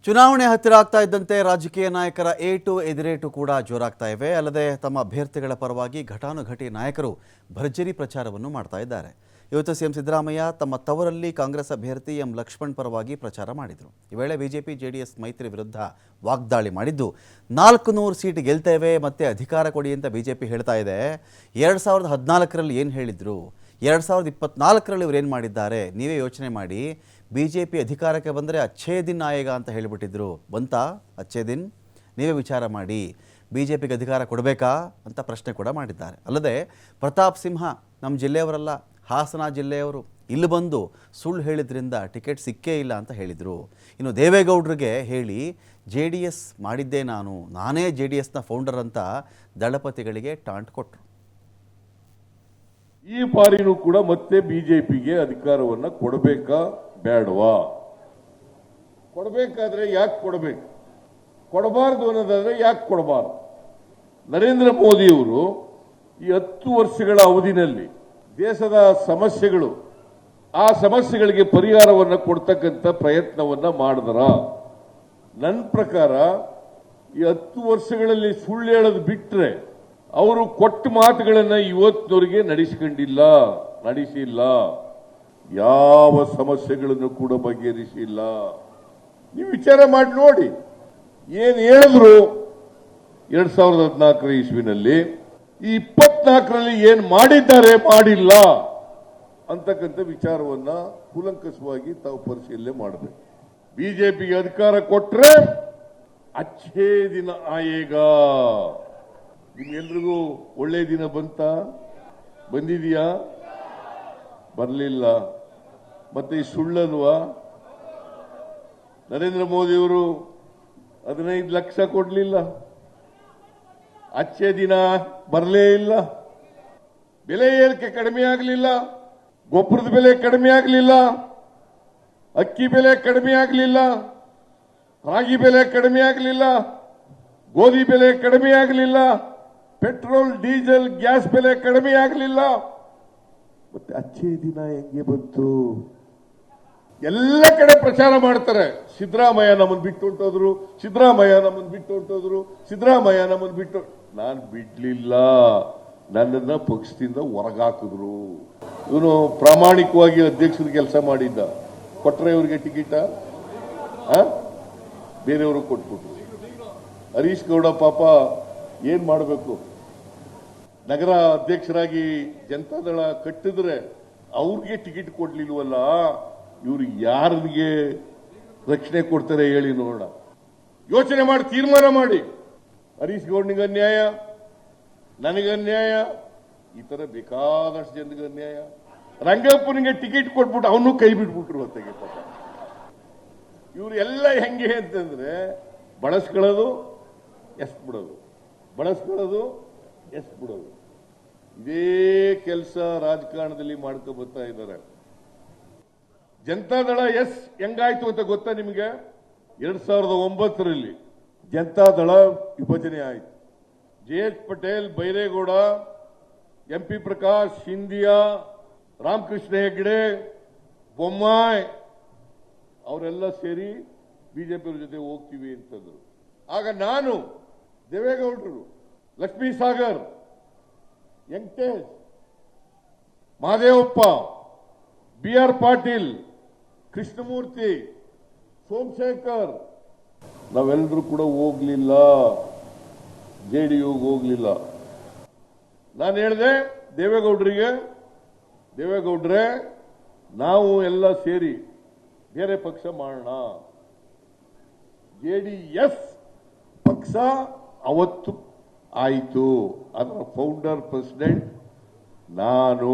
ಚುನಾವಣೆ ಹತ್ತಿರ ಆಗ್ತಾ ಇದ್ದಂತೆ ರಾಜಕೀಯ ನಾಯಕರ ಏಟು ಎದಿರೇಟು ಕೂಡ ಜೋರಾಗ್ತಾ ಇವೆ. ಅಲ್ಲದೆ ತಮ್ಮ ಅಭ್ಯರ್ಥಿಗಳ ಪರವಾಗಿ ಘಟಾನುಘಟಿ ನಾಯಕರು ಭರ್ಜರಿ ಪ್ರಚಾರವನ್ನು ಮಾಡ್ತಾ ಇದ್ದಾರೆ. ಇವತ್ತು ಸಿಎಂ ಸಿದ್ದರಾಮಯ್ಯ ತಮ್ಮ ತವರಲ್ಲಿ ಕಾಂಗ್ರೆಸ್ ಅಭ್ಯರ್ಥಿ ಎಂ ಲಕ್ಷ್ಮಣ್ ಪರವಾಗಿ ಪ್ರಚಾರ ಮಾಡಿದರು. ಈ ವೇಳೆ ಬಿಜೆಪಿ ಜೆಡಿಎಸ್ ಮೈತ್ರಿ ವಿರುದ್ಧ ವಾಗ್ದಾಳಿ ಮಾಡಿದ್ದು 400 ಸೀಟ್ ಗೆಲ್ತೇವೆ ಮತ್ತೆ ಅಧಿಕಾರ ಕೊಡಿ ಅಂತ ಬಿಜೆಪಿ ಹೇಳ್ತಾ ಇದೆ. 2014ರಲ್ಲಿ ಏನು ಹೇಳಿದ್ರು, 2024ರಲ್ಲಿ ಇವರು ಏನು ಮಾಡಿದ್ದಾರೆ ನೀವೇ ಯೋಚನೆ ಮಾಡಿ. ಬಿಜೆಪಿ ಅಧಿಕಾರಕ್ಕೆ ಬಂದರೆ ಅಚ್ಚೇ ದಿನ್ ಆಯೇಗ ಅಂತ ಹೇಳಿಬಿಟ್ಟಿದ್ರು. ಬಂತಾ ಅಚ್ಚೇ ದಿನ್? ನೀವೇ ವಿಚಾರ ಮಾಡಿ. ಬಿಜೆಪಿಗೆ ಅಧಿಕಾರ ಕೊಡಬೇಕಾ ಅಂತ ಪ್ರಶ್ನೆ ಕೂಡ ಮಾಡಿದ್ದಾರೆ. ಅಲ್ಲದೆ ಪ್ರತಾಪ್ ಸಿಂಹ ನಮ್ಮ ಜಿಲ್ಲೆಯವರಲ್ಲ, ಹಾಸನ ಜಿಲ್ಲೆಯವರು, ಇಲ್ಲಿ ಬಂದು ಸುಳ್ಳು ಹೇಳಿದ್ರಿಂದ ಟಿಕೆಟ್ ಸಿಕ್ಕೇ ಇಲ್ಲ ಅಂತ ಹೇಳಿದರು. ಇನ್ನು ದೇವೇಗೌಡರಿಗೆ ಹೇಳಿ JDS ಮಾಡಿದ್ದೇ ನಾನೇ JDSನ ಫೌಂಡರ್ ಅಂತ ದಳಪತಿಗಳಿಗೆ ಟಾಂಟ್ ಕೊಟ್ಟರು. ಈ ಬಾರಿನೂ ಕೂಡ ಮತ್ತೆ ಬಿಜೆಪಿಗೆ ಅಧಿಕಾರವನ್ನ ಕೊಡಬೇಕಾ ಬೇಡವಾ? ಕೊಡಬೇಕಾದ್ರೆ ಯಾಕೆ ಕೊಡಬೇಕು, ಕೊಡಬಾರದು ಅನ್ನೋದಾದ್ರೆ ಯಾಕೆ ಕೊಡಬಾರದು? ನರೇಂದ್ರ ಮೋದಿಯವರು ಈ 10 ವರ್ಷಗಳ ಅವಧಿನಲ್ಲಿ ದೇಶದ ಸಮಸ್ಯೆಗಳು, ಆ ಸಮಸ್ಯೆಗಳಿಗೆ ಪರಿಹಾರವನ್ನು ಕೊಡ್ತಕ್ಕಂಥ ಪ್ರಯತ್ನವನ್ನ ಮಾಡಿದ್ರ? ನನ್ನ ಪ್ರಕಾರ ಈ 10 ವರ್ಷಗಳಲ್ಲಿ ಸುಳ್ಳು ಹೇಳೋದು ಬಿಟ್ರೆ ಅವರು ಕೊಟ್ಟ ಮಾತುಗಳನ್ನ ಇವತ್ತಿನವರೆಗೆ ನಡೆಸಿಲ್ಲ. ಯಾವ ಸಮಸ್ಯೆಗಳನ್ನು ಕೂಡ ಬಗೆಹರಿಸಿಲ್ಲ. ನೀವು ವಿಚಾರ ಮಾಡಿ ನೋಡಿ, ಏನ್ ಹೇಳಿದ್ರು 2014 ಇಸ್ವಿನಲ್ಲಿ, ಈ 24ರಲ್ಲಿ ಏನ್ ಮಾಡಿಲ್ಲ ಅಂತಕ್ಕಂಥ ವಿಚಾರವನ್ನ ಕೂಲಂಕಷವಾಗಿ ತಾವು ಪರಿಶೀಲನೆ ಮಾಡಬೇಕು. ಬಿಜೆಪಿಗೆ ಅಧಿಕಾರ ಕೊಟ್ರೆ ಅಚ್ಚೇ ದಿನ ಆಯೇಗ. ನಿಮ್ಗೆಲ್ರಿಗೂ ಒಳ್ಳೆ ದಿನ ಬಂದಿದೆಯಾ? ಬರಲಿಲ್ಲ. ಮತ್ತೆ ಈ ಸುಳ್ಳಲ್ವಾ? ನರೇಂದ್ರ ಮೋದಿಯವರು 15 ಲಕ್ಷ ಕೊಡ್ಲಿಲ್ಲ, ಅಚ್ಚೇ ದಿನ ಬರಲೇ ಇಲ್ಲ, ಬೆಲೆ ಏರಿಕೆ ಕಡಿಮೆ ಆಗಲಿಲ್ಲ, ಗೊಬ್ಬರದ ಬೆಲೆ ಕಡಿಮೆ ಆಗಲಿಲ್ಲ, ಅಕ್ಕಿ ಬೆಲೆ ಕಡಿಮೆ ಆಗಲಿಲ್ಲ, ರಾಗಿ ಬೆಲೆ ಕಡಿಮೆ ಆಗಲಿಲ್ಲ, ಗೋಧಿ ಬೆಲೆ ಕಡಿಮೆ ಆಗಲಿಲ್ಲ, ಪೆಟ್ರೋಲ್ ಡೀಸೆಲ್ ಗ್ಯಾಸ್ ಬೆಲೆ ಕಡಿಮೆ ಆಗಲಿಲ್ಲ. ಮತ್ತೆ ಅಚ್ಚೇ ದಿನ ಹೆಂಗೆ ಬಂತು? ಎಲ್ಲ ಕಡೆ ಪ್ರಚಾರ ಮಾಡ್ತಾರೆ, ಸಿದ್ದರಾಮಯ್ಯ ನಮ್ಮನ್ನು ಬಿಟ್ಟು ಹೊಂಟೋದ್ರು, ಸಿದ್ದರಾಮಯ್ಯ ನಮ್ಮನ್ನು ಬಿಟ್ಟು. ನಾನು ಬಿಡ್ಲಿಲ್ಲ, ನನ್ನನ್ನ ಪಕ್ಷದಿಂದ ಹೊರಗಾಕಿದ್ರು. ಇವನು ಪ್ರಾಮಾಣಿಕವಾಗಿ ಅಧ್ಯಕ್ಷರ ಕೆಲಸ ಮಾಡಿದ್ದ. ಕೊಟ್ರೆ ಇವರಿಗೆ ಟಿಕೆಟ್ ಬೇರೆಯವರು ಕೊಟ್ಬಿಟ್ರು. ಹರೀಶ್ ಗೌಡ ಪಾಪ ಏನ್ ಮಾಡಬೇಕು? ನಗರ ಅಧ್ಯಕ್ಷರಾಗಿ ಜನತಾದಳ ಕಟ್ಟಿದ್ರೆ ಅವ್ರಿಗೆ ಟಿಕೆಟ್ ಕೊಡ್ಲಿಲ್ವಲ್ಲ, ಇವ್ರು ಯಾರಿಗೆ ರಕ್ಷಣೆ ಕೊಡ್ತಾರೆ ಹೇಳಿ ನೋಡೋಣ. ಯೋಚನೆ ಮಾಡಿ ತೀರ್ಮಾನ ಮಾಡಿ. ಹರೀಶ್ ಗೌಡ್ನಿಗೆ ಅನ್ಯಾಯ, ನನಗನ್ಯಾಯ, ಈ ತರ ಬೇಕಾದಷ್ಟು ಜನರಿಗೆ ಅನ್ಯಾಯ. ರಂಗಪ್ಪನಿಗೆ ಟಿಕೆಟ್ ಕೊಟ್ಬಿಟ್ಟು ಅವನು ಕೈ ಬಿಟ್ಬಿಟ್ರು ಹೊತ್ತಿಗೆ ಪಾಪ. ಇವ್ರು ಎಲ್ಲ ಹೆಂಗೆ ಅಂತಂದ್ರೆ ಬಳಸ್ಕೊಳ್ಳೋದು ಎಸ್ ಬಿಡೋದು, ಇದೇ ಕೆಲಸ ರಾಜಕಾರಣದಲ್ಲಿ ಮಾಡ್ಕೊ ಬರ್ತಾ ಇದ್ದಾರೆ. ಜನತಾದಳ ಹೆಂಗಾಯ್ತು ಅಂತ ಗೊತ್ತಾ ನಿಮಗೆ? 2009ರಲ್ಲಿ ಜನತಾದಳ ವಿಭಜನೆ ಆಯಿತು. JH ಪಟೇಲ್, ಬೈರೇಗೌಡ, MP ಪ್ರಕಾಶ್, ಸಿಂಧಿಯಾ, ರಾಮಕೃಷ್ಣ ಹೆಗಡೆ, ಬೊಮ್ಮಾಯಿ ಅವರೆಲ್ಲ ಸೇರಿ ಬಿಜೆಪಿ ಜೊತೆ ಹೋಗ್ತೀವಿ ಅಂತಂದ್ರು. ಆಗ ನಾನು, ದೇವೇಗೌಡರು, ಲಕ್ಷ್ಮೀ ಸಾಗರ್, ವೆಂಕಟೇಶ್, ಮಹದೇವಪ್ಪ, BR ಪಾಟೀಲ್, ಕೃಷ್ಣಮೂರ್ತಿ, ಸೋಮಶೇಖರ್ ನಾವೆಲ್ಲರೂ ಕೂಡ ಹೋಗ್ಲಿಲ್ಲ, JDUಗೆ ಹೋಗ್ಲಿಲ್ಲ. ನಾನು ಹೇಳಿದೆ ದೇವೇಗೌಡ್ರೆ ನಾವು ಎಲ್ಲ ಸೇರಿ ಬೇರೆ ಪಕ್ಷ ಮಾಡೋಣ. JDS ಪಕ್ಷ ಅವತ್ತು ಆಯಿತು. ಅದರ ಫೌಂಡರ್ ಪ್ರೆಸಿಡೆಂಟ್ ನಾನು.